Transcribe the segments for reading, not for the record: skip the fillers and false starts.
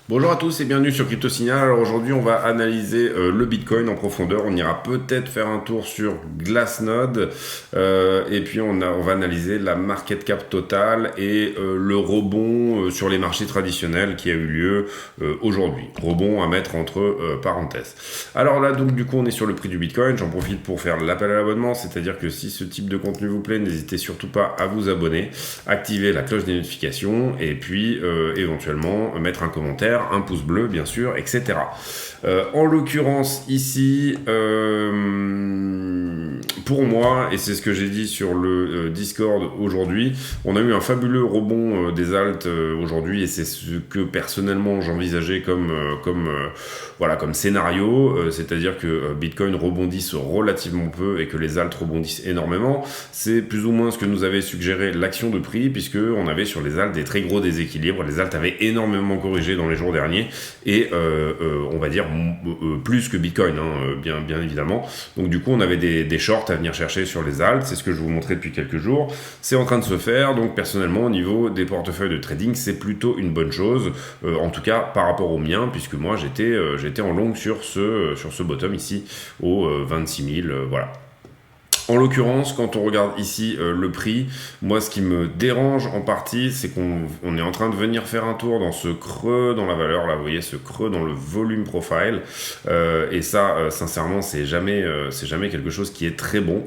Bonjour à tous et bienvenue sur Crypto Signal. Alors aujourd'hui on va analyser le Bitcoin en profondeur. On ira peut-être faire un tour sur Glassnode et puis on va analyser la market cap totale et le rebond sur les marchés traditionnels qui a eu lieu aujourd'hui. Rebond à mettre entre parenthèses. Alors là donc du coup on est sur le prix du Bitcoin. J'en profite pour faire l'appel à l'abonnement, c'est-à-dire que si ce type de contenu vous plaît, n'hésitez surtout pas à vous abonner, activer la cloche des notifications et puis éventuellement mettre un commentaire, un pouce bleu bien sûr, etc. En l'occurrence ici, pour moi, et c'est ce que j'ai dit sur le Discord aujourd'hui, on a eu un fabuleux rebond des alts aujourd'hui et c'est ce que personnellement j'envisageais comme scénario, c'est-à-dire que Bitcoin rebondisse relativement peu et que les alts rebondissent énormément. C'est plus ou moins ce que nous avait suggéré l'action de prix, puisque on avait sur les alts des très gros déséquilibres. Les alts avaient énormément corrigé dans les jours derniers et on va dire plus que Bitcoin, bien évidemment. Donc du coup on avait des shorts à venir chercher sur les alts, c'est ce que je vous montrais depuis quelques jours. C'est en train de se faire, donc personnellement au niveau des portefeuilles de trading c'est plutôt une bonne chose, en tout cas par rapport au mien, puisque moi j'étais en long sur ce bottom ici au 26 000, voilà. En l'occurrence, quand on regarde ici le prix, moi ce qui me dérange en partie, c'est qu'on est en train de venir faire un tour dans ce creux dans la valeur, là vous voyez ce creux dans le volume profile, et ça sincèrement c'est jamais quelque chose qui est très bon.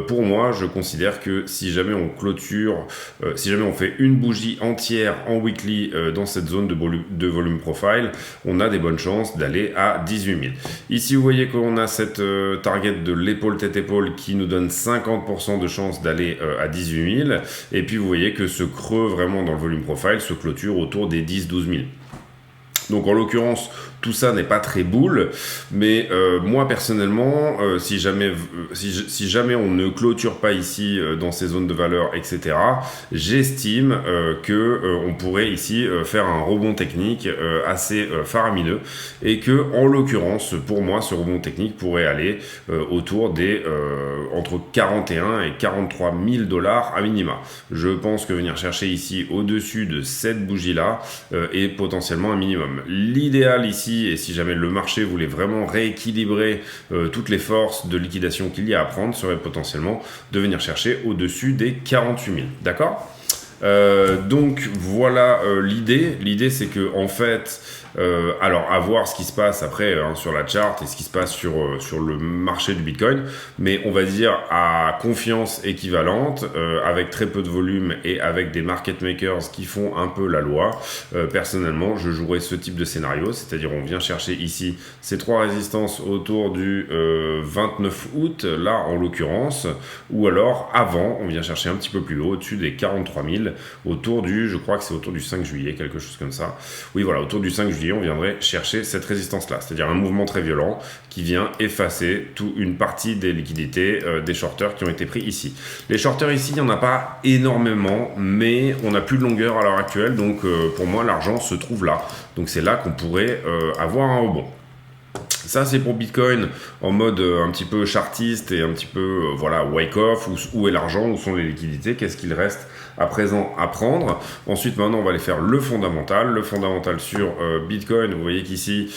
Pour moi, je considère que si jamais on clôture, si jamais on fait une bougie entière en weekly dans cette zone de volume profile, on a des bonnes chances d'aller à 18 000. Ici vous voyez qu'on a cette target de l'épaule tête-épaule qui nous donne 50% de chance d'aller à 18 000, et puis vous voyez que ce creux vraiment dans le volume profile se clôture autour des 10-12 000. Donc en l'occurrence, tout ça n'est pas très boule, mais moi personnellement, si jamais on ne clôture pas ici dans ces zones de valeur, etc., j'estime on pourrait ici faire un rebond technique assez faramineux, et que en l'occurrence, pour moi, ce rebond technique pourrait aller autour des entre 41 et 43 000 dollars à minima. Je pense que venir chercher ici au-dessus de cette bougie-là est potentiellement un minimum. L'idéal ici, et si jamais le marché voulait vraiment rééquilibrer toutes les forces de liquidation qu'il y a à prendre, serait potentiellement de venir chercher au-dessus des 48 000. D'accord ? Donc voilà l'idée. L'idée c'est que en fait, alors à voir ce qui se passe après sur la chart et ce qui se passe sur le marché du Bitcoin, mais on va dire à confiance équivalente, avec très peu de volume et avec des market makers qui font un peu la loi. Personnellement, je jouerais ce type de scénario, c'est-à-dire on vient chercher ici ces trois résistances autour du 29 août, là en l'occurrence, ou alors avant, on vient chercher un petit peu plus haut, au-dessus des 43 000, autour du, je crois que c'est autour du 5 juillet, quelque chose comme ça. Oui, voilà, autour du 5 juillet, on viendrait chercher cette résistance-là, c'est-à-dire un mouvement très violent qui vient effacer toute une partie des liquidités des shorters qui ont été pris ici. Les shorters ici, il n'y en a pas énormément, mais on n'a plus de longueur à l'heure actuelle, donc pour moi, l'argent se trouve là. Donc c'est là qu'on pourrait avoir un rebond. Ça, c'est pour Bitcoin en mode un petit peu chartiste et un petit peu, wake off, où est l'argent, où sont les liquidités, qu'est-ce qu'il reste à présent à prendre. Ensuite, maintenant, on va aller faire le fondamental. Le fondamental sur Bitcoin, vous voyez qu'ici,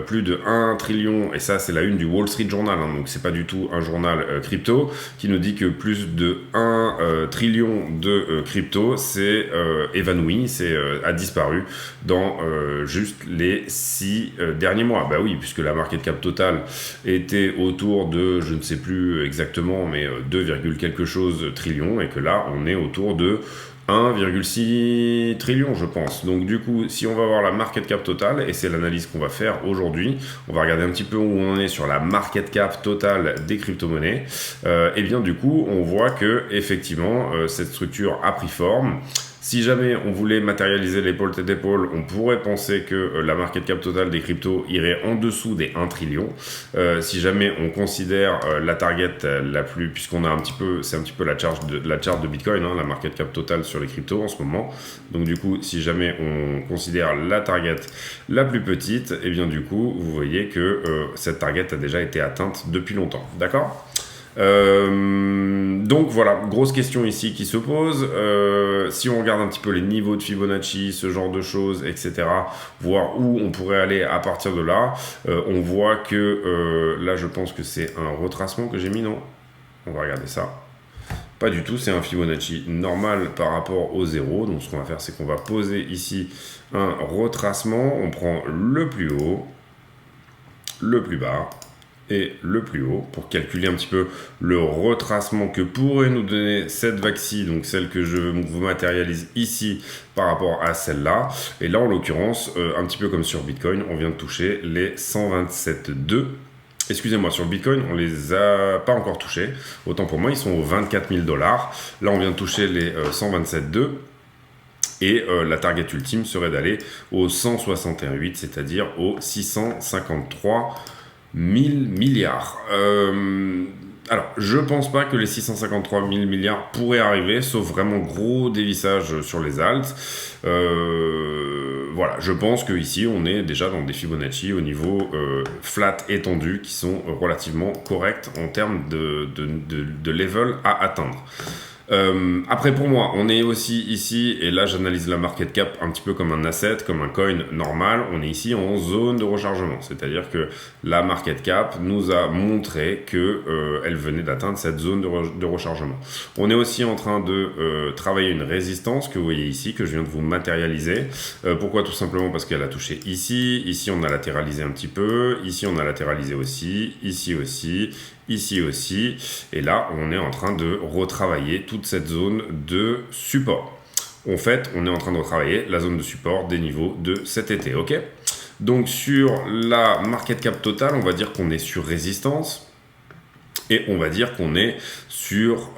plus de 1 trillion, et ça, c'est la une du Wall Street Journal, donc c'est pas du tout un journal crypto, qui nous dit que plus de 1 trillion de crypto, c'est évanoui, a disparu dans juste les 6 derniers mois. Bah oui, puisque la market cap totale était autour de, je ne sais plus exactement, mais 2, quelque chose trillions, et que là, on est autour de 1,6 trillion, je pense. Donc du coup, si on va voir la market cap totale, et c'est l'analyse qu'on va faire aujourd'hui, on va regarder un petit peu où on est sur la market cap totale des crypto-monnaies, et bien du coup, on voit que effectivement, cette structure a pris forme. Si jamais on voulait matérialiser l'épaule tête d'épaule, on pourrait penser que la market cap totale des cryptos irait en dessous des 1 trillion. Si jamais on considère la target la plus, puisqu'on a c'est un petit peu la chart de Bitcoin, la market cap totale sur les cryptos en ce moment. Donc du coup, si jamais on considère la target la plus petite, et bien du coup, vous voyez que cette target a déjà été atteinte depuis longtemps. D'accord ? Donc voilà, grosse question ici qui se pose. Si on regarde un petit peu les niveaux de Fibonacci, ce genre de choses, etc., voir où on pourrait aller à partir de là, on voit que là, je pense que c'est un retracement que j'ai mis, non? On va regarder ça. Pas du tout, c'est un Fibonacci normal par rapport au 0. Donc ce qu'on va faire, c'est qu'on va poser ici un retracement. On prend le plus haut, le plus bas et le plus haut pour calculer un petit peu le retracement que pourrait nous donner cette vague-ci, donc celle que je vous matérialise ici par rapport à celle-là. Et là, en l'occurrence, un petit peu comme sur Bitcoin, on vient de toucher les 127,2. Excusez-moi, sur le Bitcoin, on les a pas encore touchés. Autant pour moi, ils sont aux 24 000 $. Là, on vient de toucher les 127,2. Et la target ultime serait d'aller aux 161,8, c'est-à-dire aux 653 000 milliards. Alors, je pense pas que les 653 000 milliards pourraient arriver, sauf vraiment gros dévissage sur les alts. Voilà, je pense qu'ici, on est déjà dans des Fibonacci au niveau flat étendu qui sont relativement corrects en termes de level à atteindre. Après, pour moi, on est aussi ici, et là j'analyse la market cap un petit peu comme un asset, comme un coin normal. On est ici en zone de rechargement, c'est-à-dire que la market cap nous a montré que elle venait d'atteindre cette zone de rechargement. On est aussi en train de travailler une résistance que vous voyez ici, que je viens de vous matérialiser. Pourquoi? Tout simplement parce qu'elle a touché ici. Ici, on a latéralisé un petit peu. Ici, on a latéralisé aussi. Ici aussi. Ici aussi, et là on est en train de retravailler toute cette zone de support. En fait, on est en train de retravailler la zone de support des niveaux de cet été, ok? Donc sur la market cap totale, on va dire qu'on est sur résistance, et on va dire qu'on est sur,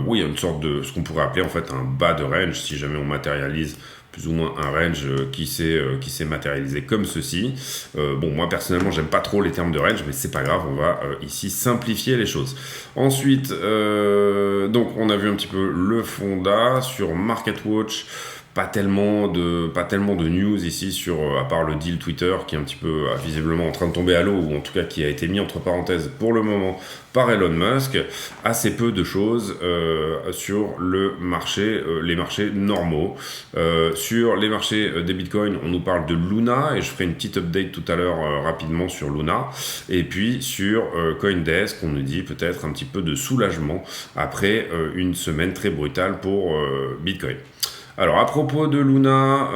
oui, une sorte de, ce qu'on pourrait appeler en fait un bas de range, si jamais on matérialise plus ou moins un range qui s'est matérialisé comme ceci. Bon, moi personnellement, j'aime pas trop les termes de range, mais c'est pas grave, on va ici simplifier les choses. Ensuite, donc on a vu un petit peu le Fonda sur MarketWatch. Pas tellement de news ici sur, à part le deal Twitter qui est un petit peu visiblement en train de tomber à l'eau, ou en tout cas qui a été mis entre parenthèses pour le moment par Elon Musk. Assez peu de choses sur le marché, les marchés normaux. Sur les marchés des bitcoins, on nous parle de Luna, et je ferai une petite update tout à l'heure rapidement sur Luna. Et puis sur CoinDesk, on nous dit peut-être un petit peu de soulagement après une semaine très brutale pour Bitcoin. Alors à propos de Luna,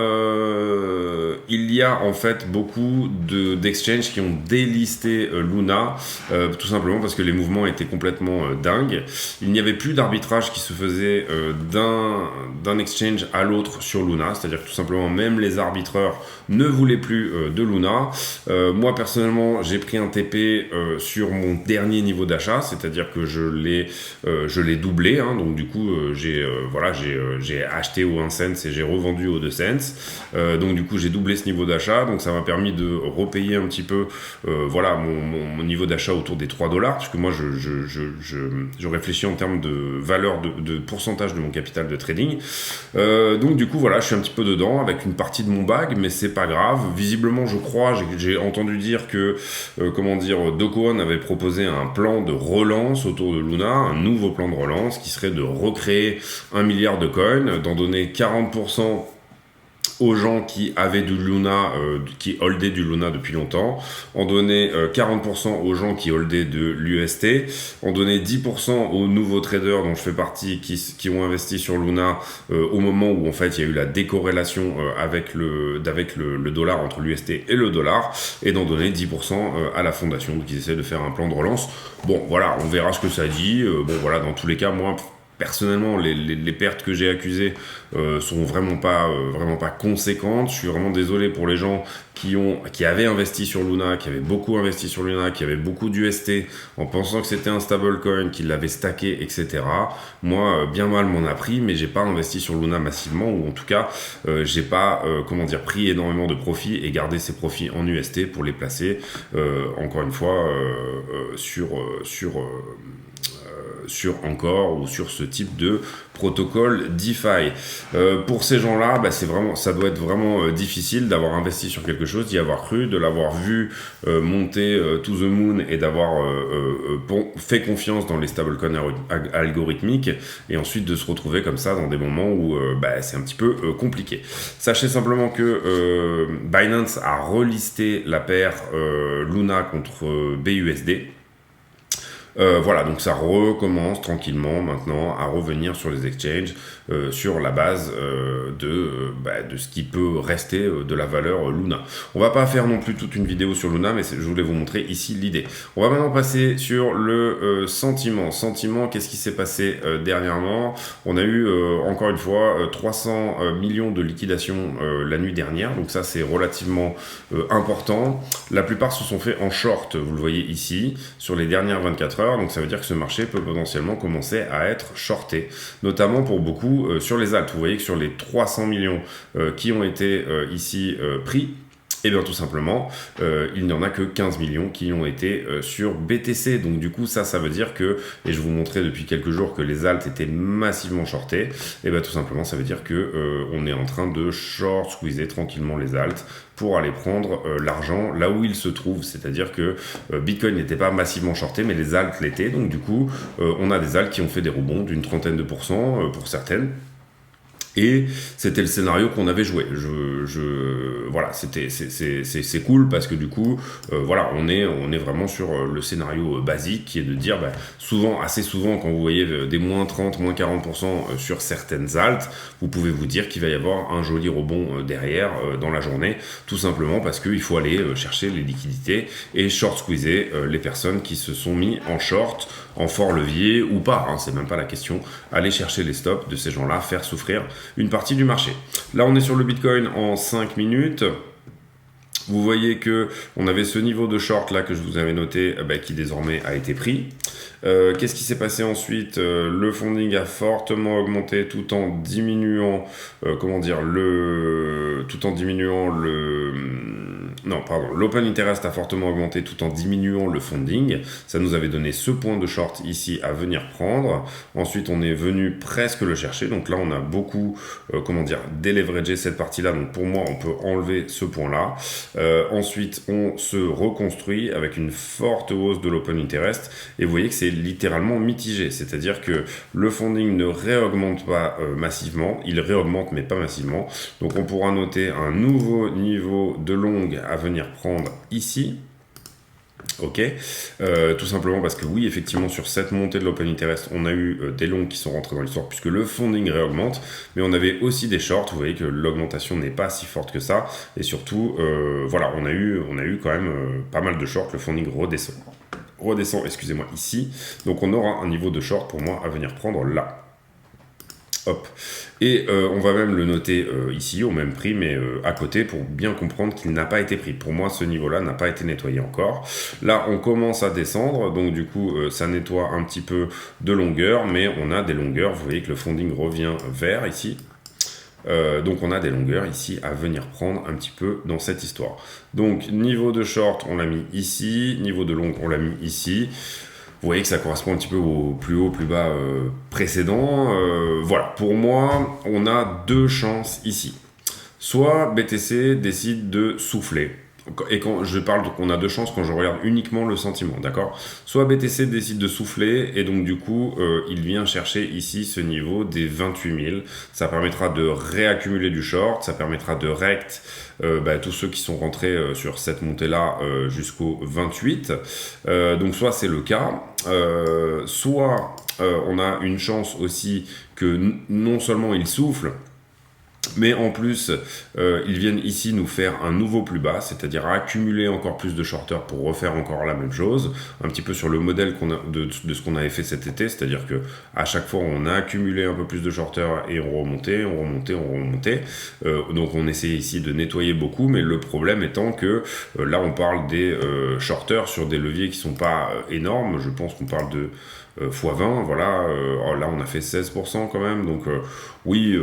il y a en fait beaucoup d'exchanges qui ont délisté Luna, tout simplement parce que les mouvements étaient complètement dingues. Il n'y avait plus d'arbitrage qui se faisait d'un exchange à l'autre sur Luna, c'est-à-dire que tout simplement même les arbitreurs ne voulaient plus de Luna. Moi personnellement, j'ai pris un TP sur mon dernier niveau d'achat, c'est-à-dire que je l'ai doublé, hein, donc du coup j'ai acheté au 1 cent et j'ai revendu au 2 cents. Donc du coup j'ai doublé ce niveau d'achat, donc ça m'a permis de repayer un petit peu mon niveau d'achat autour des 3 $, puisque moi je réfléchis en termes de valeur de pourcentage de mon capital de trading. Donc du coup voilà, je suis un petit peu dedans avec une partie de mon bag, mais c'est pas grave. Visiblement je crois, j'ai entendu dire que Do Kwon avait proposé un plan de relance autour de Luna, un nouveau plan de relance qui serait de recréer 1 milliard de coins, d'en donner 40% aux gens qui avaient du Luna, qui holdaient du Luna depuis longtemps, en donner 40% aux gens qui holdaient de l'UST, en donner 10% aux nouveaux traders dont je fais partie, qui ont investi sur Luna au moment où en fait il y a eu la décorrélation avec le dollar, entre l'UST et le dollar, et d'en donner 10% à la fondation, donc ils essaient de faire un plan de relance. Bon voilà, on verra ce que ça dit. Dans tous les cas, moi personnellement, les pertes que j'ai accusées sont vraiment pas conséquentes. Je suis vraiment désolé pour les gens qui avaient investi sur Luna, qui avaient beaucoup investi sur Luna, qui avaient beaucoup d'UST en pensant que c'était un stablecoin, qui l'avaient stacké, etc. Moi, bien mal m'en a pris, mais j'ai pas investi sur Luna massivement, ou en tout cas, j'ai pas pris énormément de profits et gardé ces profits en UST pour les placer encore une fois sur Encore ou sur ce type de protocole DeFi. Pour ces gens-là, ça doit être vraiment difficile d'avoir investi sur quelque chose, d'y avoir cru, de l'avoir vu monter to the moon et d'avoir fait confiance dans les stablecoins algorithmiques et ensuite de se retrouver comme ça dans des moments où c'est un petit peu compliqué. Sachez simplement que Binance a relisté la paire Luna contre BUSD. Voilà, donc ça recommence tranquillement maintenant à revenir sur les exchanges sur la base de ce qui peut rester de la valeur Luna. On va pas faire non plus toute une vidéo sur Luna, mais je voulais vous montrer ici l'idée. On va maintenant passer sur le sentiment. Sentiment, qu'est-ce qui s'est passé dernièrement? On a eu encore une fois 300 millions de liquidations la nuit dernière, donc ça c'est relativement important. La plupart se sont faits en short, vous le voyez ici, sur les dernières 24 heures. Donc ça veut dire que ce marché peut potentiellement commencer à être shorté, notamment pour beaucoup sur les alts. Vous voyez que sur les 300 millions qui ont été ici pris, et bien tout simplement, il n'y en a que 15 millions qui ont été sur BTC. Donc du coup, ça veut dire que, et je vous montrais depuis quelques jours que les alts étaient massivement shortés, et bien tout simplement, ça veut dire que on est en train de short squeezer tranquillement les alts pour aller prendre l'argent là où il se trouve. C'est-à-dire que Bitcoin n'était pas massivement shorté, mais les alts l'étaient. Donc du coup, on a des alts qui ont fait des rebonds d'une trentaine de pourcents pour certaines. Et c'était le scénario qu'on avait joué. Voilà, c'est cool parce que du coup, voilà, on est vraiment sur le scénario basique qui est de dire, assez souvent, quand vous voyez des moins 30, moins 40% sur certaines alts, vous pouvez vous dire qu'il va y avoir un joli rebond derrière dans la journée, tout simplement parce qu'il faut aller chercher les liquidités et short squeezer les personnes qui se sont mis en short, en fort levier ou pas, hein, c'est même pas la question, aller chercher les stops de ces gens-là, faire souffrir une partie du marché. Là, on est sur le Bitcoin en 5 minutes. Vous voyez que on avait ce niveau de short là que je vous avais noté, qui désormais a été pris. Qu'est-ce qui s'est passé ensuite? Le funding a fortement augmenté tout en diminuant, l'open interest a fortement augmenté tout en diminuant le funding. Ça nous avait donné ce point de short ici à venir prendre. Ensuite, on est venu presque le chercher. Donc là, on a beaucoup, déleveragé cette partie-là. Donc pour moi, on peut enlever ce point-là. Ensuite, on se reconstruit avec une forte hausse de l'open interest. Et vous voyez que c'est littéralement mitigé. C'est-à-dire que le funding ne réaugmente pas massivement. Il réaugmente, mais pas massivement. Donc on pourra noter un nouveau niveau de long à venir prendre ici. Ok, tout simplement parce que oui, effectivement, sur cette montée de l'open interest, on a eu des longs qui sont rentrés dans l'histoire puisque le funding réaugmente, mais on avait aussi des shorts. Vous voyez que l'augmentation n'est pas si forte que ça, et surtout, voilà, on a eu quand même pas mal de shorts. Le funding redescend, excusez-moi, ici. Donc on aura un niveau de short pour moi à venir prendre là. Hop. Et on va même le noter ici au même prix, mais à côté pour bien comprendre qu'il n'a pas été pris. Pour moi, ce niveau-là n'a pas été nettoyé encore. Là, on commence à descendre, donc du coup, ça nettoie un petit peu de longueur, mais on a des longueurs. Vous voyez que le funding revient vert ici. Donc on a des longueurs ici à venir prendre un petit peu dans cette histoire. Donc niveau de short, on l'a mis ici. Niveau de long, on l'a mis ici. Vous voyez que ça correspond un petit peu au plus haut, plus bas précédent. Voilà, pour moi, on a deux chances ici. Soit BTC décide de souffler. Et quand je parle qu'on a deux chances quand je regarde uniquement le sentiment, d'accord? Soit BTC décide de souffler et donc du coup, il vient chercher ici ce niveau des 28 000. Ça permettra de réaccumuler du short, ça permettra de rect tous ceux qui sont rentrés sur cette montée-là jusqu'au 28. Donc soit c'est le cas, soit on a une chance aussi que non seulement il souffle, mais en plus, ils viennent ici nous faire un nouveau plus bas, c'est-à-dire accumuler encore plus de shorters pour refaire encore la même chose, un petit peu sur le modèle de ce qu'on avait fait cet été, c'est-à-dire que à chaque fois on a accumulé un peu plus de shorters et on remontait. Donc on essayait ici de nettoyer beaucoup, mais le problème étant que là on parle des shorters sur des leviers qui sont pas énormes. Je pense qu'on parle de x20, voilà. Là on a fait 16% quand même, donc oui,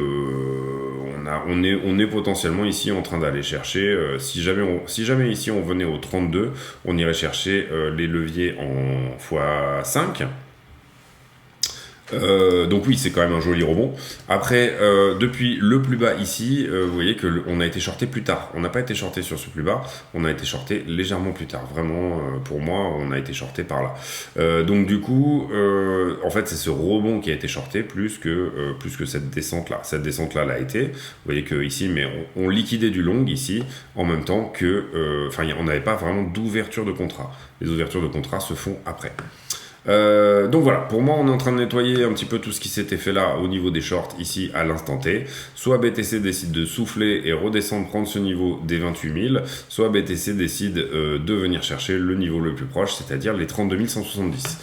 on est potentiellement ici en train d'aller chercher, si jamais ici on venait au 32, on irait chercher les leviers en x5. Donc oui, c'est quand même un joli rebond. Après, depuis le plus bas ici, vous voyez que on a été shorté plus tard. On n'a pas été shorté sur ce plus bas, on a été shorté légèrement plus tard. Vraiment, pour moi, on a été shorté par là. Donc du coup, en fait, c'est ce rebond qui a été shorté plus que cette descente-là. Cette descente-là l'a été. Vous voyez que ici, mais on liquidait du long ici, en même temps que, on n'avait pas vraiment d'ouverture de contrat. Les ouvertures de contrat se font après. Donc voilà, pour moi on est en train de nettoyer un petit peu tout ce qui s'était fait là au niveau des shorts ici à l'instant T. Soit BTC décide de souffler et redescendre, prendre ce niveau des 28 000, soit BTC décide de venir chercher le niveau le plus proche, c'est-à-dire les 32 170.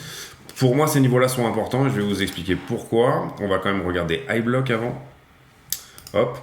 Pour moi ces niveaux-là sont importants et je vais vous expliquer pourquoi. On va quand même regarder iBlock avant. Hop.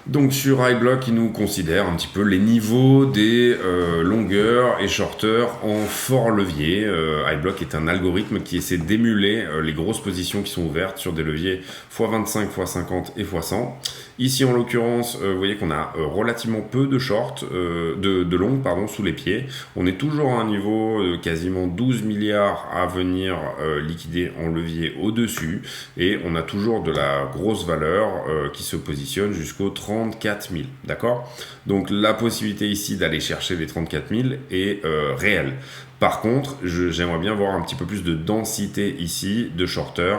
Donc sur iBlock, il nous considère un petit peu les niveaux des longueurs et shorteurs en fort levier. iBlock est un algorithme qui essaie d'émuler les grosses positions qui sont ouvertes sur des leviers x25, x50 et x100. Ici en l'occurrence, vous voyez qu'on a relativement peu de shorts, de longues sous les pieds. On est toujours à un niveau de quasiment 12 milliards à venir liquider en levier au-dessus. Et on a toujours de la grosse valeur qui se positionne jusqu'aux 34 000, d'accord? Donc la possibilité ici d'aller chercher les 34 000 est réelle. Par contre, j'aimerais bien voir un petit peu plus de densité ici de shorter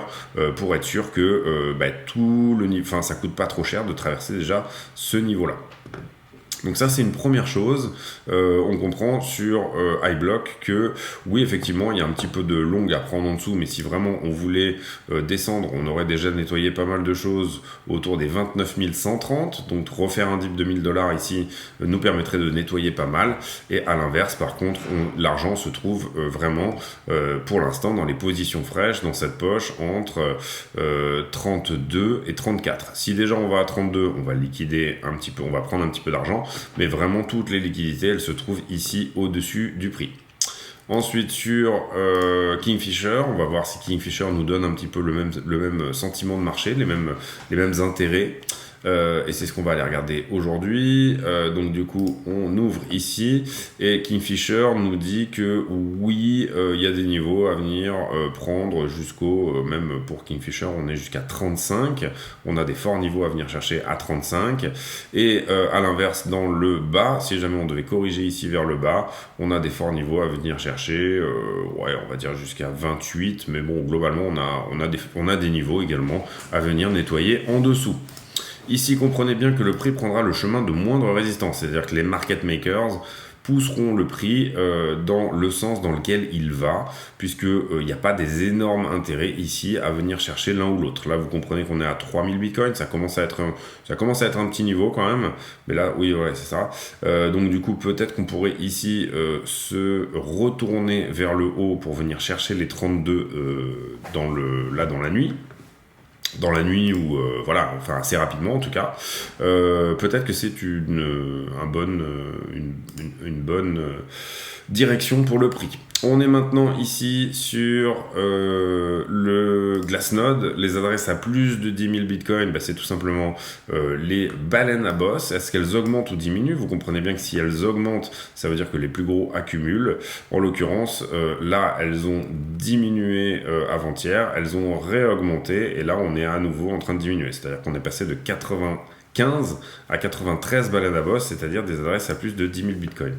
pour être sûr que tout le niveau, ça coûte pas trop cher de traverser déjà ce niveau-là. Donc ça c'est une première chose, on comprend sur iBlock que oui effectivement il y a un petit peu de long à prendre en dessous, mais si vraiment on voulait descendre, on aurait déjà nettoyé pas mal de choses autour des 29 130, donc refaire un dip de $1000 ici nous permettrait de nettoyer pas mal, et à l'inverse par contre l'argent se trouve vraiment pour l'instant dans les positions fraîches, dans cette poche entre 32 et 34. Si déjà on va à 32, on va liquider un petit peu, on va prendre un petit peu d'argent, mais vraiment toutes les liquidités elles se trouvent ici au-dessus du prix. Ensuite sur Kingfisher, on va voir si Kingfisher nous donne un petit peu le même sentiment de marché, les mêmes intérêts. Et c'est ce qu'on va aller regarder aujourd'hui. Donc du coup on ouvre ici et Kingfisher nous dit que oui il y a des niveaux à venir prendre jusqu'au même pour Kingfisher on est jusqu'à 35, on a des forts niveaux à venir chercher à 35 et à l'inverse dans le bas, si jamais on devait corriger ici vers le bas, on a des forts niveaux à venir chercher on va dire jusqu'à 28, mais bon globalement on a des niveaux également à venir nettoyer en dessous. Ici, comprenez bien que le prix prendra le chemin de moindre résistance, c'est-à-dire que les market makers pousseront le prix dans le sens dans lequel il va, puisqu'il n'y a pas des énormes intérêts ici à venir chercher l'un ou l'autre. Là, vous comprenez qu'on est à 3000 bitcoins, ça commence à être un petit niveau quand même, mais là, oui, ouais, c'est ça. Donc du coup, peut-être qu'on pourrait ici se retourner vers le haut pour venir chercher les 32 dans la nuit. Dans la nuit ou assez rapidement en tout cas, peut-être que c'est une bonne direction pour le prix. On est maintenant ici sur le Glassnode, les adresses à plus de 10 000 bitcoins, c'est tout simplement les baleines à boss. Est-ce qu'elles augmentent ou diminuent? Vous comprenez bien que si elles augmentent, ça veut dire que les plus gros accumulent. En l'occurrence, là, elles ont diminué avant-hier, elles ont réaugmenté, et là, on est à nouveau en train de diminuer. C'est-à-dire qu'on est passé de 95 à 93 baleines à boss, c'est-à-dire des adresses à plus de 10 000 bitcoins.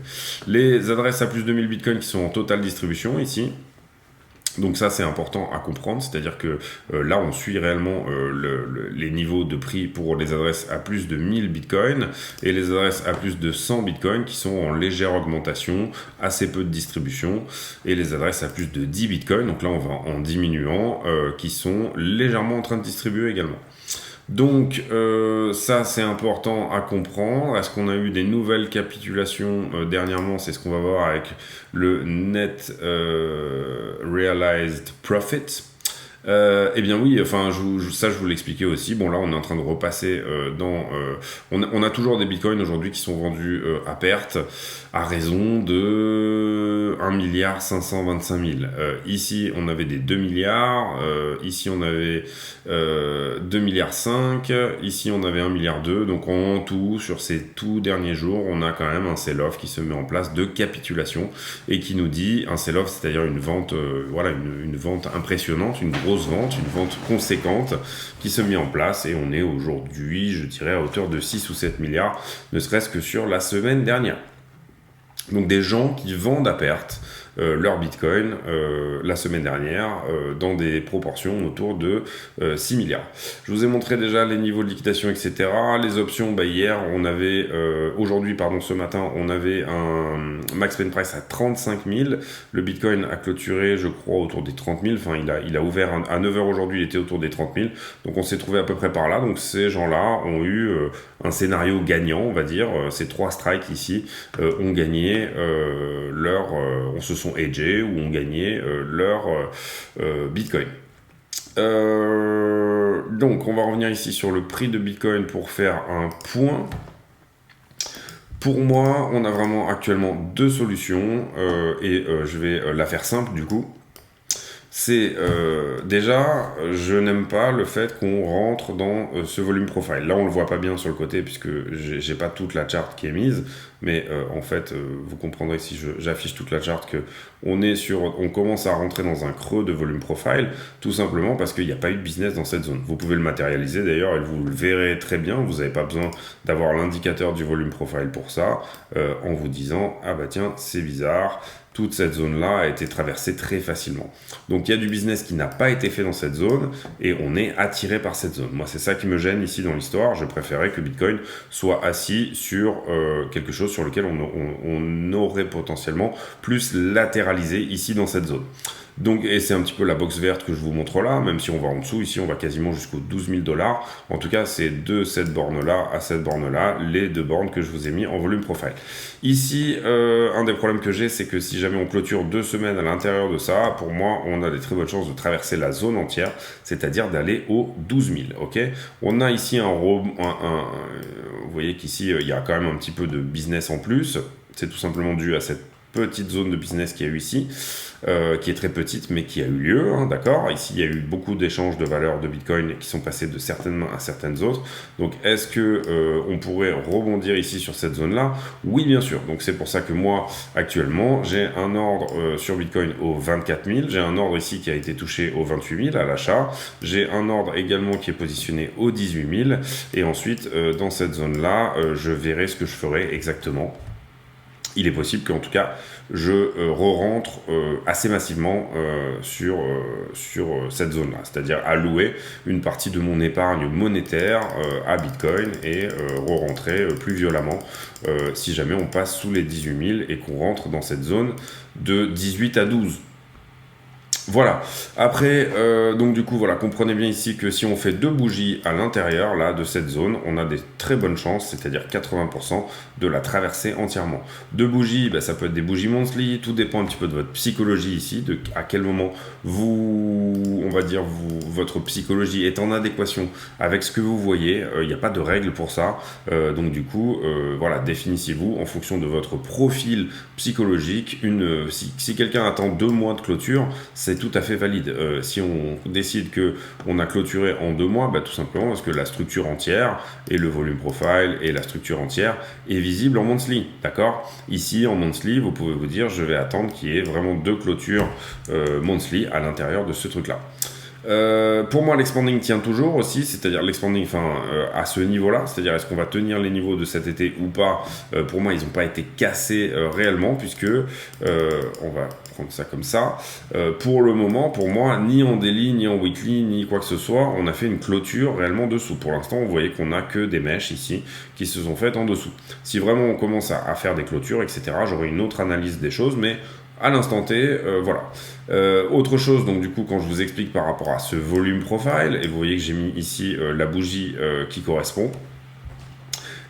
Les adresses à plus de 1000 bitcoins qui sont en totale distribution ici, donc ça c'est important à comprendre, c'est-à-dire que là on suit réellement les niveaux de prix pour les adresses à plus de 1000 bitcoins et les adresses à plus de 100 bitcoins qui sont en légère augmentation, assez peu de distribution, et les adresses à plus de 10 bitcoins, donc là on va en diminuant, qui sont légèrement en train de distribuer également. Donc ça c'est important à comprendre. Est-ce qu'on a eu des nouvelles capitulations dernièrement? C'est ce qu'on va voir avec le Net Realized Profit. Eh bien oui, ça je vous l'expliquais aussi. Bon là on est en train de repasser on a toujours des bitcoins aujourd'hui qui sont vendus à perte à raison de de 1 525 000 000. Ici, on avait des 2 milliards. Ici, on avait 2 milliards 5. Ici, on avait 1 milliard 2. Donc, en tout, sur ces tout derniers jours, on a quand même un sell-off qui se met en place de capitulation et qui nous dit un sell-off, c'est-à-dire une vente, voilà, une vente impressionnante, une grosse vente, une vente conséquente qui se met en place. Et on est aujourd'hui, je dirais, à hauteur de 6 ou 7 milliards, ne serait-ce que sur la semaine dernière. Donc des gens qui vendent à perte leur Bitcoin la semaine dernière dans des proportions autour de 6 milliards. Je vous ai montré déjà les niveaux de liquidation, etc. Les options, hier, on avait, ce matin, on avait un max pen price à 35 000. Le Bitcoin a clôturé, je crois, autour des 30 000. Enfin, il a ouvert à 9h aujourd'hui, il était autour des 30 000. Donc on s'est trouvé à peu près par là. Donc ces gens-là ont eu un scénario gagnant, on va dire. Ces 3 strikes ici ont gagné on se sont hedgés ou ont gagné leur Bitcoin. Donc on va revenir ici sur le prix de Bitcoin pour faire un point. Pour moi, on a vraiment actuellement 2 solutions et je vais la faire simple du coup. C'est déjà, je n'aime pas le fait qu'on rentre dans ce volume profile. Là, on le voit pas bien sur le côté puisque j'ai pas toute la charte qui est mise, mais en fait, vous comprendrez si j'affiche toute la charte que on commence à rentrer dans un creux de volume profile, tout simplement parce qu'il n'y a pas eu de business dans cette zone. Vous pouvez le matérialiser d'ailleurs et vous le verrez très bien. Vous n'avez pas besoin d'avoir l'indicateur du volume profile pour ça, en vous disant ah bah tiens c'est bizarre. Toute cette zone-là a été traversée très facilement. Donc il y a du business qui n'a pas été fait dans cette zone et on est attiré par cette zone. Moi, c'est ça qui me gêne ici dans l'histoire. Je préférais que Bitcoin soit assis sur quelque chose sur lequel on aurait potentiellement plus latéralisé ici dans cette zone. Donc, et c'est un petit peu la box verte que je vous montre là, même si on va en dessous, ici on va quasiment jusqu'aux 12 000 $. En tout cas, c'est de cette borne-là à cette borne-là, les 2 bornes que je vous ai mis en volume profile. Ici, un des problèmes que j'ai, c'est que si jamais on clôture 2 semaines à l'intérieur de ça, pour moi, on a des très bonnes chances de traverser la zone entière, c'est-à-dire d'aller aux 12 000, ok? On a ici vous voyez qu'ici, il y a quand même un petit peu de business en plus, c'est tout simplement dû à cette petite zone de business qu'il y a eu ici, qui est très petite mais qui a eu lieu, hein, d'accord. Ici il y a eu beaucoup d'échanges de valeurs de Bitcoin qui sont passés de certaines mains à certaines autres. Donc est-ce que on pourrait rebondir ici sur cette zone là? Oui, bien sûr. Donc c'est pour ça que moi actuellement j'ai un ordre sur Bitcoin aux 24 000, j'ai un ordre ici qui a été touché aux 28 000 à l'achat, j'ai un ordre également qui est positionné aux 18 000 et ensuite dans cette zone là je verrai ce que je ferai exactement. Il est possible qu'en tout cas, je re-rentre assez massivement sur cette zone-là, c'est-à-dire allouer une partie de mon épargne monétaire à Bitcoin et re-rentrer plus violemment si jamais on passe sous les 18 000 et qu'on rentre dans cette zone de 18 à 12. Voilà. Après, donc du coup, voilà, comprenez bien ici que si on fait 2 bougies à l'intérieur là de cette zone, on a des très bonnes chances, c'est-à-dire 80% de la traverser entièrement. 2 bougies, ça peut être des bougies monthly, tout dépend un petit peu de votre psychologie ici, de à quel moment votre psychologie est en adéquation avec ce que vous voyez. Il n'y a pas de règle pour ça. Donc du coup, voilà, définissez-vous en fonction de votre profil psychologique. Si quelqu'un attend 2 mois de clôture, c'est tout à fait valide. Si on décide qu'on a clôturé en 2 mois, tout simplement parce que la structure entière et le volume profile et la structure entière est visible en monthly, d'accord? Ici en monthly, vous pouvez vous dire je vais attendre qu'il y ait vraiment 2 clôtures monthly à l'intérieur de ce truc là. Pour moi l'expanding tient toujours aussi, c'est-à-dire l'expanding à ce niveau-là, c'est-à-dire est-ce qu'on va tenir les niveaux de cet été ou pas. Pour moi ils n'ont pas été cassés réellement puisque on va prendre ça comme ça. Pour le moment, pour moi, ni en daily, ni en weekly, ni quoi que ce soit, on a fait une clôture réellement dessous. Pour l'instant, vous voyez qu'on n'a que des mèches ici qui se sont faites en dessous. Si vraiment on commence à faire des clôtures, etc., j'aurai une autre analyse des choses, mais à l'instant T, voilà. Autre chose, donc du coup, quand je vous explique par rapport à ce volume profile, et vous voyez que j'ai mis ici la bougie qui correspond,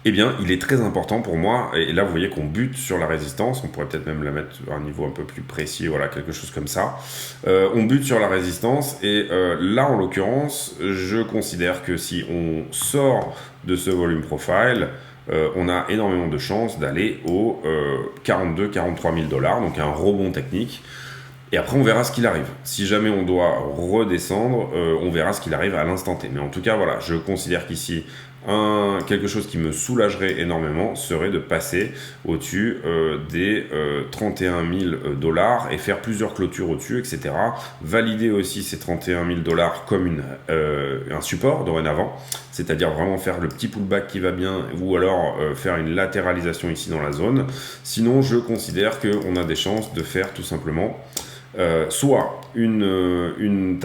eh bien, il est très important pour moi, et là, vous voyez qu'on bute sur la résistance, on pourrait peut-être même la mettre à un niveau un peu plus précis, voilà, quelque chose comme ça. On bute sur la résistance, et là, en l'occurrence, je considère que si on sort de ce volume profile, on a énormément de chances d'aller aux 42-43 000 $, donc un rebond technique. Et après, on verra ce qu'il arrive. Si jamais on doit redescendre, on verra ce qu'il arrive à l'instant T. Mais en tout cas, voilà, je considère qu'ici, quelque chose qui me soulagerait énormément serait de passer au-dessus des 31 000 $ et faire plusieurs clôtures au-dessus, etc. Valider aussi ces 31 000 $ comme un support dorénavant, c'est-à-dire vraiment faire le petit pullback qui va bien, ou alors faire une latéralisation ici dans la zone. Sinon, je considère qu'on a des chances de faire tout simplement soit une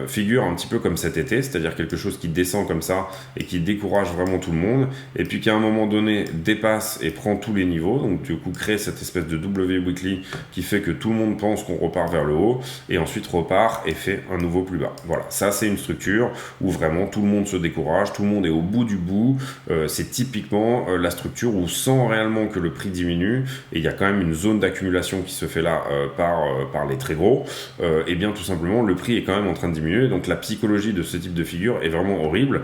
figure un petit peu comme cet été, c'est-à-dire quelque chose qui descend comme ça et qui décourage vraiment tout le monde, et puis qui à un moment donné dépasse et prend tous les niveaux, donc du coup crée cette espèce de W weekly qui fait que tout le monde pense qu'on repart vers le haut, et ensuite repart et fait un nouveau plus bas. Voilà, ça c'est une structure où vraiment tout le monde se décourage, tout le monde est au bout du bout, c'est typiquement la structure où sans réellement que le prix diminue, et il y a quand même une zone d'accumulation qui se fait là par les très gros, et bien tout simplement le prix est quand même en train de diminuer. Donc la psychologie de ce type de figure est vraiment horrible,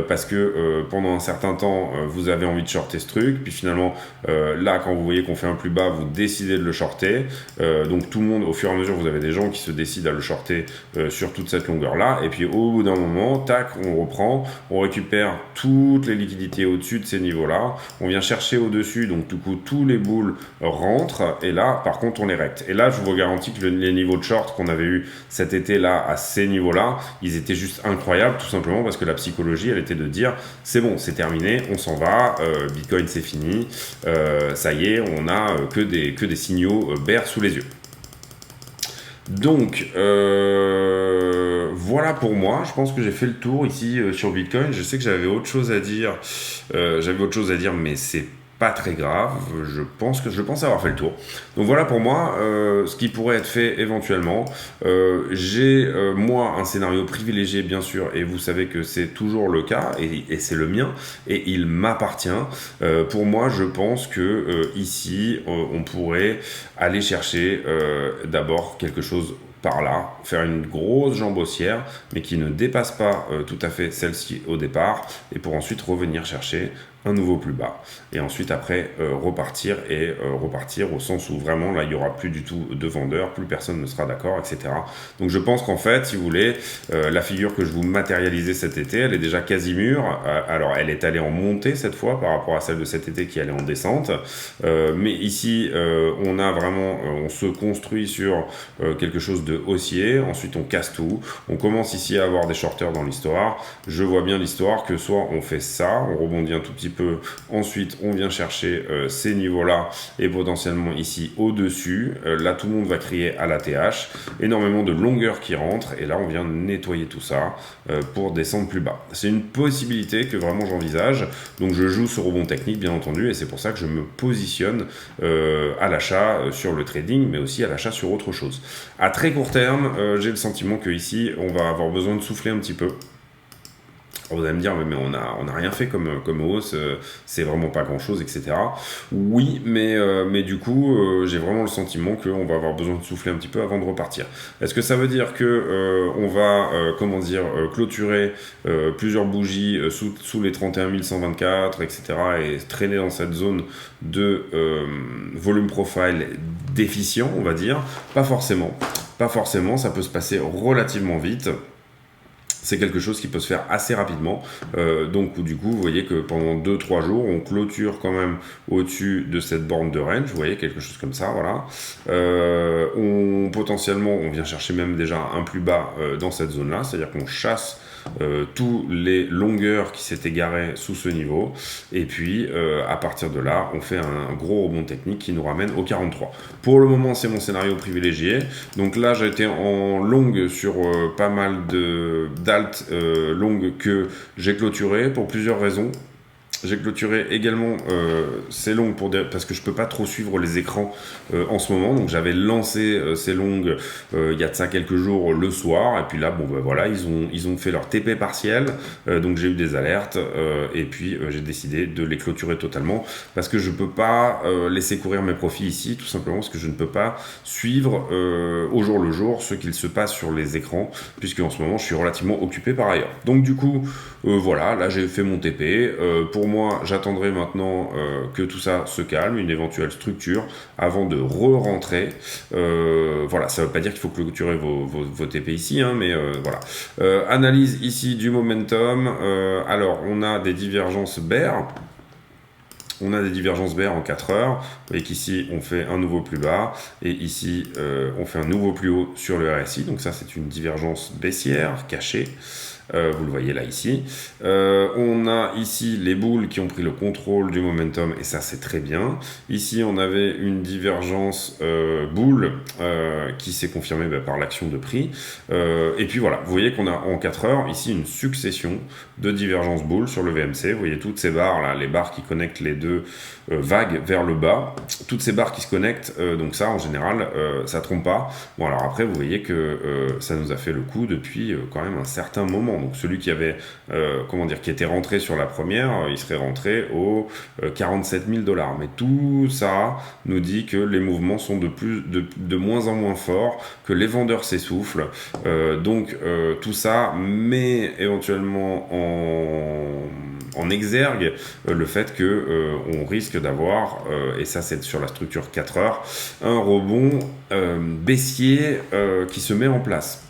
parce que pendant un certain temps vous avez envie de shorter ce truc, puis finalement là quand vous voyez qu'on fait un plus bas, vous décidez de le shorter, donc tout le monde, au fur et à mesure, vous avez des gens qui se décident à le shorter sur toute cette longueur là, et puis au bout d'un moment, tac, on reprend, on récupère toutes les liquidités au-dessus de ces niveaux là, on vient chercher au-dessus, donc du coup tous les boules rentrent, et là par contre on les recte. Et là je vous garantis que les niveaux de short qu'on avait eu cet été là à ces niveaux là, ils étaient juste incroyables, tout simplement parce que la psychologie elle était de dire c'est bon, c'est terminé, on s'en va, Bitcoin c'est fini, ça y est, on a que des signaux bear sous les yeux. Donc voilà pour moi, je pense que j'ai fait le tour ici sur Bitcoin. Je sais que j'avais autre chose à dire, mais c'est pas très grave, je pense avoir fait le tour. Donc voilà pour moi ce qui pourrait être fait éventuellement. J'ai moi un scénario privilégié bien sûr, et vous savez que c'est toujours le cas, et c'est le mien, et il m'appartient. Pour moi, je pense que ici on pourrait aller chercher d'abord quelque chose par là, faire une grosse jambe haussière, mais qui ne dépasse pas tout à fait celle-ci au départ, et pour ensuite revenir chercher un nouveau plus bas, et ensuite après repartir au sens où vraiment là il n'y aura plus du tout de vendeurs, plus personne ne sera d'accord, etc. Donc je pense qu'en fait, si vous voulez, la figure que je vous matérialisais cet été, elle est déjà quasi mûre. Alors elle est allée en montée cette fois par rapport à celle de cet été qui allait en descente, mais ici on a vraiment, on se construit sur quelque chose de haussier, ensuite on casse tout, on commence ici à avoir des shorters dans l'histoire. Je vois bien l'histoire que soit on fait ça, on rebondit un tout petit peu, ensuite on vient chercher ces niveaux là et potentiellement ici au-dessus, là tout le monde va crier à la TH, énormément de longueur qui rentre, et là on vient nettoyer tout ça pour descendre plus bas. C'est une possibilité que vraiment j'envisage, donc je joue ce rebond technique bien entendu, et c'est pour ça que je me positionne à l'achat sur le trading, mais aussi à l'achat sur autre chose. À très court terme, j'ai le sentiment que ici on va avoir besoin de souffler un petit peu. Vous allez me dire, mais on a rien fait comme hausse, c'est vraiment pas grand chose, etc. Oui, mais du coup, j'ai vraiment le sentiment qu'on va avoir besoin de souffler un petit peu avant de repartir. Est-ce que ça veut dire que on va, clôturer plusieurs bougies sous les 31 124, etc. et traîner dans cette zone de volume profile déficient, on va dire? Pas forcément. Pas forcément, ça peut se passer relativement vite. C'est quelque chose qui peut se faire assez rapidement. Donc du coup, vous voyez que pendant 2-3 jours, on clôture quand même au-dessus de cette borne de range. Vous voyez, quelque chose comme ça, voilà. Potentiellement, on vient chercher même déjà un plus bas dans cette zone-là. C'est-à-dire qu'on chasse tous les longueurs qui s'étaient garées sous ce niveau, et puis à partir de là on fait un gros rebond technique qui nous ramène au 43. Pour le moment c'est mon scénario privilégié, donc là j'ai été en longue sur pas mal d'alt longues que j'ai clôturé pour plusieurs raisons. J'ai clôturé également ces longues parce que je peux pas trop suivre les écrans en ce moment, donc j'avais lancé ces longues il y a de ça quelques jours le soir, et puis là voilà, ils ont fait leur TP partiel, donc j'ai eu des alertes, et puis j'ai décidé de les clôturer totalement parce que je peux pas laisser courir mes profits ici, tout simplement parce que je ne peux pas suivre au jour le jour ce qu'il se passe sur les écrans, puisque en ce moment je suis relativement occupé par ailleurs. Donc du coup voilà, là j'ai fait mon TP. Pour moi moi, j'attendrai maintenant que tout ça se calme, une éventuelle structure, avant de re-rentrer. Voilà, ça ne veut pas dire qu'il faut clôturer vos TP ici, hein, mais voilà. Analyse ici du momentum. Alors, on a des divergences bear. On a des divergences bear en 4 heures. Vous voyez qu'ici, on fait un nouveau plus bas. Et ici, on fait un nouveau plus haut sur le RSI. Donc ça, c'est une divergence baissière cachée. Vous le voyez là ici. On a ici les boules qui ont pris le contrôle du momentum et ça c'est très bien. Ici on avait une divergence boule qui s'est confirmée par l'action de prix. Et puis voilà, vous voyez qu'on a en 4 heures ici une succession de divergences boules sur le VMC. Vous voyez toutes ces barres là, les barres qui connectent les deux vagues vers le bas. Toutes ces barres qui se connectent, donc ça en général ça trompe pas. Bon alors après vous voyez que ça nous a fait le coup depuis quand même un certain moment. Donc celui qui avait, qui était rentré sur la première, il serait rentré aux 47 000 $. Mais tout ça nous dit que les mouvements sont de moins en moins forts, que les vendeurs s'essoufflent. Donc tout ça met éventuellement en exergue le fait que on risque d'avoir, et ça c'est sur la structure 4 heures, un rebond baissier qui se met en place.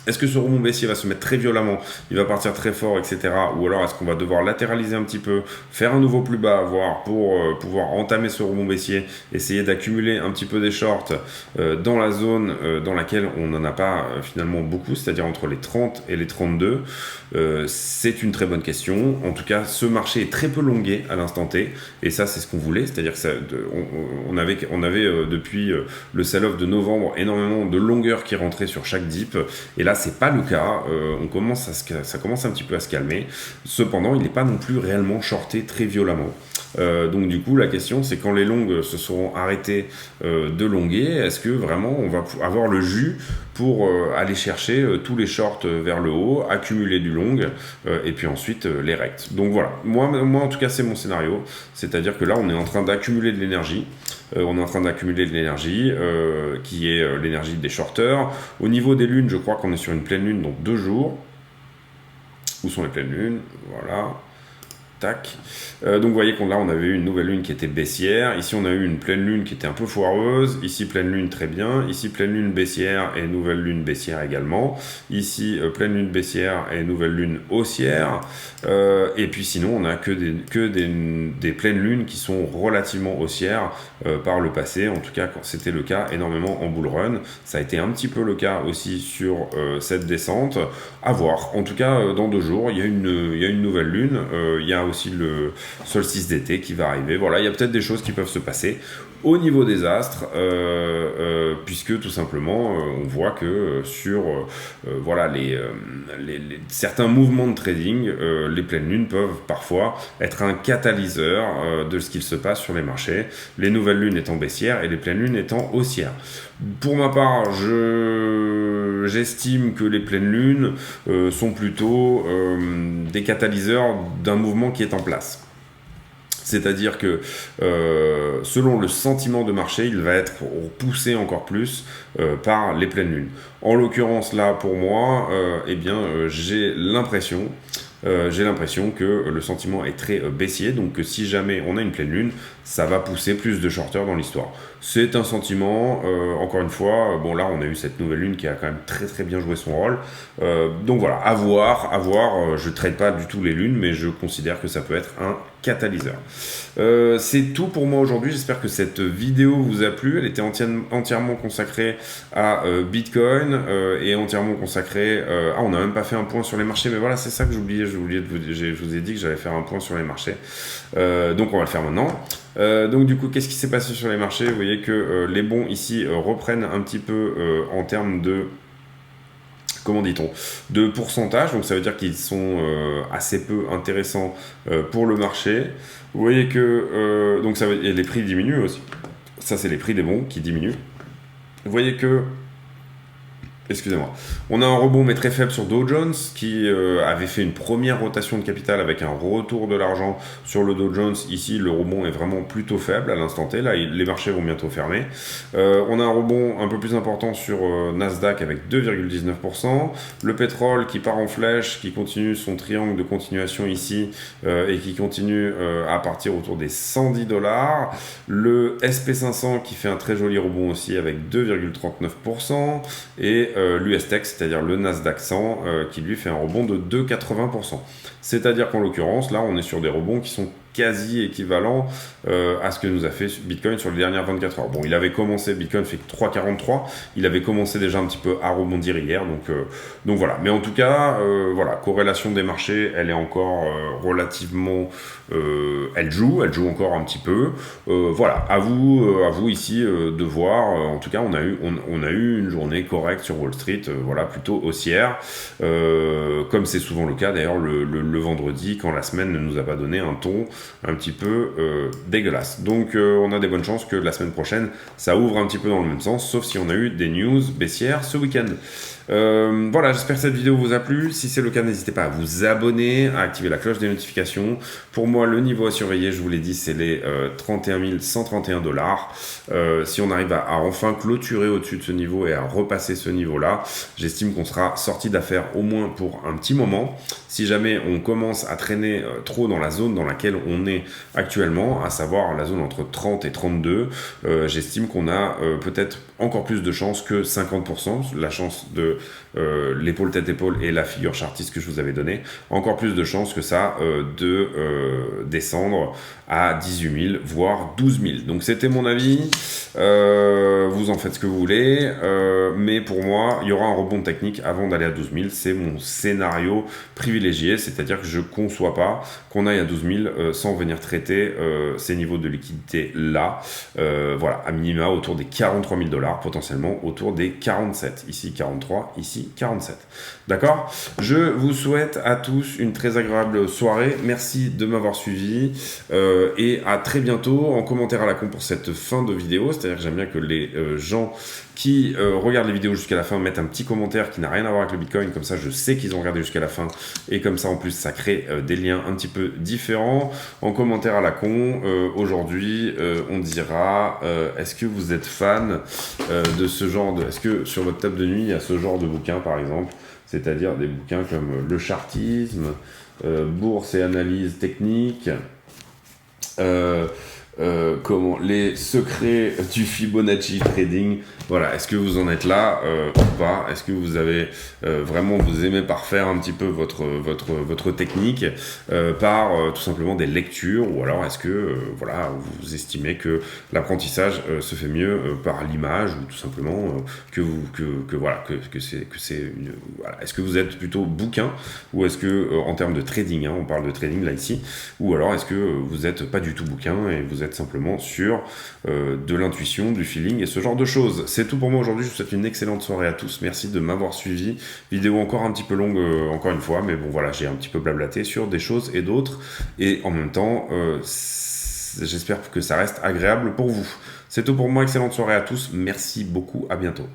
Est-ce que ce rebond baissier va se mettre très violemment, il va partir très fort, etc. Ou alors est-ce qu'on va devoir latéraliser un petit peu, faire un nouveau plus bas, voire pour pouvoir entamer ce rebond baissier, essayer d'accumuler un petit peu des shorts dans la zone dans laquelle on n'en a pas finalement beaucoup, c'est-à-dire entre les 30 et les 32. C'est une très bonne question. En tout cas, ce marché est très peu longué à l'instant T, et ça c'est ce qu'on voulait, c'est-à-dire qu'on avait depuis le sell-off de novembre énormément de longueur qui rentrait sur chaque dip, et là c'est pas le cas. Ça commence un petit peu à se calmer. Cependant, il n'est pas non plus réellement shorté très violemment. Donc du coup la question c'est quand les longues se seront arrêtées de longuer, est-ce que vraiment on va avoir le jus pour aller chercher tous les shorts vers le haut, accumuler du long et puis ensuite les rects. Donc voilà, moi en tout cas c'est mon scénario, c'est-à-dire que là on est en train d'accumuler de l'énergie. On est en train d'accumuler de l'énergie qui est l'énergie des shorters. Au niveau des lunes, je crois qu'on est sur une pleine lune, donc 2 jours. Où sont les pleines lunes? Voilà. Tac. Donc vous voyez qu'on là on avait eu une nouvelle lune qui était baissière. Ici on a eu une pleine lune qui était un peu foireuse. Ici pleine lune très bien. Ici pleine lune baissière et nouvelle lune baissière également. Ici pleine lune baissière et nouvelle lune haussière. Et puis sinon on a que des pleines lunes qui sont relativement haussières par le passé. En tout cas quand c'était le cas énormément en bull run. Ça a été un petit peu le cas aussi sur cette descente. À voir. En tout cas dans 2 jours il y a une nouvelle lune. Il y a aussi le solstice d'été qui va arriver. Voilà, il y a peut-être des choses qui peuvent se passer au niveau des astres, puisque tout simplement on voit que sur voilà certains mouvements de trading, les pleines lunes peuvent parfois être un catalyseur de ce qu'il se passe sur les marchés, les nouvelles lunes étant baissières et les pleines lunes étant haussières. Pour ma part, j'estime que les pleines lunes sont plutôt des catalyseurs d'un mouvement qui est en place. C'est-à-dire que selon le sentiment de marché, il va être poussé encore plus par les pleines lunes. En l'occurrence là, pour moi, j'ai l'impression que le sentiment est très baissier, donc que si jamais on a une pleine lune, ça va pousser plus de shorters dans l'histoire. C'est un sentiment, encore une fois, bon là on a eu cette nouvelle lune qui a quand même très très bien joué son rôle, donc voilà, à voir, je ne trade pas du tout les lunes, mais je considère que ça peut être un catalyseur. C'est tout pour moi aujourd'hui, j'espère que cette vidéo vous a plu, elle était entièrement consacrée à Bitcoin et entièrement consacrée, on n'a même pas fait un point sur les marchés, mais voilà c'est ça que j'oubliais, je vous ai dit que j'allais faire un point sur les marchés, donc on va le faire maintenant. Donc du coup, qu'est-ce qui s'est passé sur les marchés? Vous voyez que les bons ici reprennent un petit peu en termes de, comment dit-on, de pourcentage, donc ça veut dire qu'ils sont assez peu intéressants pour le marché. Vous voyez que donc ça veut, et les prix diminuent aussi. Ça c'est les prix des bons qui diminuent. Vous voyez que Excusez-moi. On a un rebond mais très faible sur Dow Jones qui avait fait une première rotation de capital avec un retour de l'argent sur le Dow Jones. Ici, le rebond est vraiment plutôt faible à l'instant T. Là, les marchés vont bientôt fermer. On a un rebond un peu plus important sur Nasdaq avec 2,19%. Le pétrole qui part en flèche, qui continue son triangle de continuation ici et qui continue à partir autour des 110 $. Le SP500 qui fait un très joli rebond aussi avec 2,39%. Et l'US Tech, c'est-à-dire le Nasdaq 100, qui lui fait un rebond de 2,80%. C'est-à-dire qu'en l'occurrence, là, on est sur des rebonds qui sont quasi équivalent à ce que nous a fait Bitcoin sur les dernières 24 heures. Bon, il avait commencé, Bitcoin fait 3,43, il avait commencé déjà un petit peu à rebondir hier, donc voilà. Mais en tout cas, voilà, corrélation des marchés, elle est encore relativement... elle joue encore un petit peu. Voilà, à vous ici de voir. En tout cas, on a eu une journée correcte sur Wall Street, voilà, plutôt haussière, comme c'est souvent le cas d'ailleurs le vendredi, quand la semaine ne nous a pas donné un ton un petit peu dégueulasse. Donc on a des bonnes chances que la semaine prochaine ça ouvre un petit peu dans le même sens, sauf si on a eu des news baissières ce week-end. Voilà, j'espère que cette vidéo vous a plu. Si c'est le cas, n'hésitez pas à vous abonner, à activer la cloche des notifications. Pour moi, le niveau à surveiller, je vous l'ai dit, c'est les 31 131 $. Si on arrive à enfin clôturer au-dessus de ce niveau et à repasser ce niveau-là, j'estime qu'on sera sorti d'affaires au moins pour un petit moment. Si jamais on commence à traîner trop dans la zone dans laquelle on est actuellement, à savoir la zone entre 30 et 32, j'estime qu'on a peut-être encore plus de chances que 50%, la chance de l'épaule tête-épaule et la figure chartiste que je vous avais donnée, encore plus de chances que ça de descendre à 18 000, voire 12 000. Donc c'était mon avis, vous en faites ce que vous voulez, mais pour moi, il y aura un rebond technique avant d'aller à 12 000, c'est mon scénario privilégié, c'est-à-dire que je ne conçois pas qu'on aille à 12 000 sans venir traiter ces niveaux de liquidité là, voilà, à minima autour des 43 000 $, potentiellement autour des 47, ici 43, ici 47. D'accord? Je vous souhaite à tous une très agréable soirée, merci de m'avoir suivi, et à très bientôt. En commentaire à la con pour cette fin de vidéo, c'est-à-dire que j'aime bien que les gens qui regardent les vidéos jusqu'à la fin mettent un petit commentaire qui n'a rien à voir avec le Bitcoin, comme ça je sais qu'ils ont regardé jusqu'à la fin, et comme ça en plus ça crée des liens un petit peu différents. En commentaire à la con, aujourd'hui on dira est-ce que vous êtes fan de ce genre de... Est-ce que sur votre table de nuit il y a ce genre de bouquin par exemple, c'est-à-dire des bouquins comme Le Chartisme, Bourse et analyse technique, comment les secrets du Fibonacci trading. Voilà, est-ce que vous en êtes là ou pas? Est-ce que vous avez vraiment, vous aimez parfaire un petit peu votre technique par tout simplement des lectures, ou alors est-ce que voilà, vous estimez que l'apprentissage se fait mieux par l'image, ou tout simplement voilà, voilà. Est-ce que vous êtes plutôt bouquin, ou est-ce que en termes de trading, hein, on parle de trading là ici, ou alors est-ce que vous n'êtes pas du tout bouquin et vous êtes simplement sur de l'intuition, du feeling et ce genre de choses. C'est tout pour moi aujourd'hui, je vous souhaite une excellente soirée à tous, merci de m'avoir suivi. Vidéo encore un petit peu longue encore une fois, mais bon voilà, j'ai un petit peu blablaté sur des choses et d'autres, et en même temps j'espère que ça reste agréable pour vous. C'est tout pour moi, excellente soirée à tous, merci beaucoup, à bientôt.